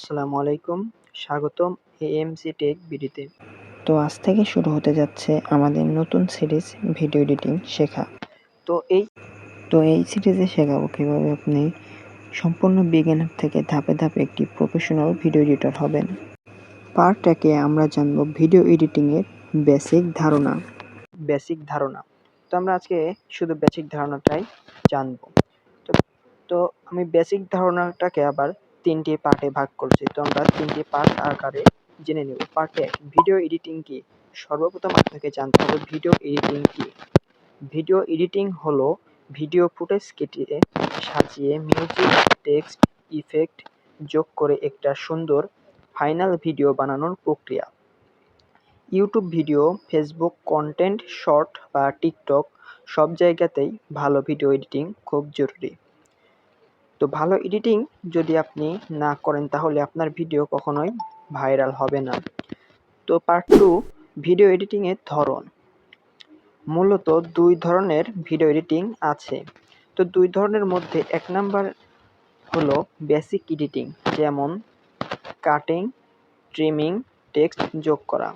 আসসালামু আলাইকুম, স্বাগতম এএমসি টেক বিডিতে। তো আজ থেকে শুরু হতে যাচ্ছে আমাদের নতুন সিরিজ ভিডিও এডিটিং শেখা। তো এই এই সিরিজে শেখাবো কিভাবে আপনি সম্পূর্ণ বিগিনার থেকে ধাপে ধাপে একটি প্রফেশনাল ভিডিও এডিটর হবেন। পার্ট 1-এ আমরা জানবো ভিডিও এডিটিংয়ের বেসিক ধারণা। তো আমরা আজকে শুধু বেসিক ধারণাটাই জানবো। তো আমি বেসিক ধারণাটাকে আবার 3টি পার্টে ভাগ করছি। তো আমরা 3টি পার্ট আকারে জেনে নেব। পার্ট 1, ভিডিও এডিটিং কি? সর্বপ্রথম আপনাকে জানতে হবে ভিডিও এডিটিং কি। ভিডিও এডিটিং হলো ভিডিও ফুটেজ কেটে সাজিয়ে মিউজিক, টেক্সট, ইফেক্ট যোগ করে একটা সুন্দর ফাইনাল ভিডিও বানানোর প্রক্রিয়া। YouTube video, Facebook content, short বা টিকটক সব জায়গাতেই ভালো ভিডিও এডিটিং খুব জরুরি। তো ভালো এডিটিং যদি আপনি না করেন তাহলে আপনার ভিডিও কখনোই ভাইরাল হবে না। তো পার্ট 2, ভিডিও এডিটিংয়ের ধরন। মূলত 2 ধরনের ভিডিও এডিটিং আছে। তো 2 ধরনের মধ্যে 1 নাম্বার হলো বেসিক এডিটিং, যেমন কাটিং, ট্রিমিং, টেক্সট যোগ করা।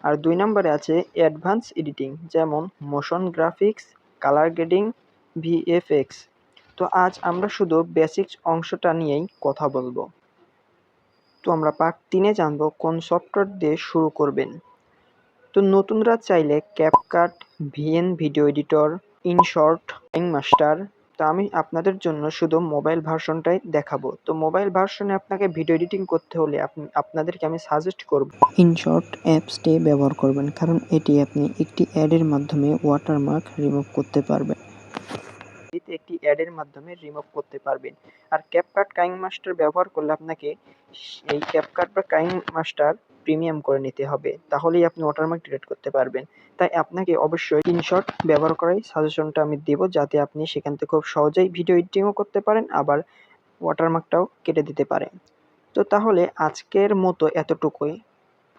আর 2 নম্বরে আছে অ্যাডভান্স এডিটিং, যেমন motion graphics, colour grading, VFX. তো আজ আমরা শুধু বেসিক অংশটা নিয়েই কথা বলবো। তো আমরা পার্ট 3-এ জানবো কোন সফটওয়্যার দিয়ে শুরু করবেন। তো নতুনরা চাইলে CapCut, VN video editor, InShot, KineMaster. তো আমি আপনাদের জন্য শুধু মোবাইল ভার্সনটাই দেখাবো। তো মোবাইল ভার্সনে আপনাকে ভিডিও এডিটিং করতে হলে আপনাদেরকে আমি সাজেস্ট করব ইনশর্ট অ্যাপসটি ব্যবহার করবেন, কারণ এটি আপনি একটি অ্যাডের মাধ্যমে ওয়াটারমার্ক রিমুভ করতে পারবেন। একটি অ্যাডের মাধ্যমে রিমুভ করতে পারবেন। আর ক্যাপকাট কাইনমাস্টার ব্যবহার করলে আপনাকে এই ক্যাপকাট বা কাইনমাস্টার প্রিমিয়াম করে নিতে হবে, তাহলেই আপনি ওয়াটারমার্ক ডিলিট করতে পারবেন। তাই আপনাকে অবশ্যই ইনশর্ট ব্যবহার করাই সাজেশনটা আমি দেব, যাতে আপনি সেখান থেকে খুব সহজেই ভিডিও এডিটিংও করতে পারেন, আবার ওয়াটারমার্কটাও কেটে দিতে পারেন। তো তাহলে আজকের মতো এতটুকুই।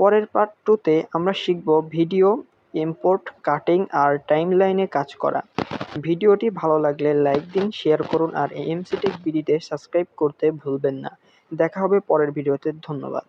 পরের পার্ট 2-তে আমরা শিখব ভিডিও ইম্পোর্ট, কাটিং আর টাইমলাইনে কাজ করা। ভিডিওটি ভালো লাগলে লাইক দিন, শেয়ার করুন আর এএমসি টেক বিডিতে সাবস্ক্রাইব করতে ভুলবেন না। দেখা হবে পরের ভিডিওতে। ধন্যবাদ।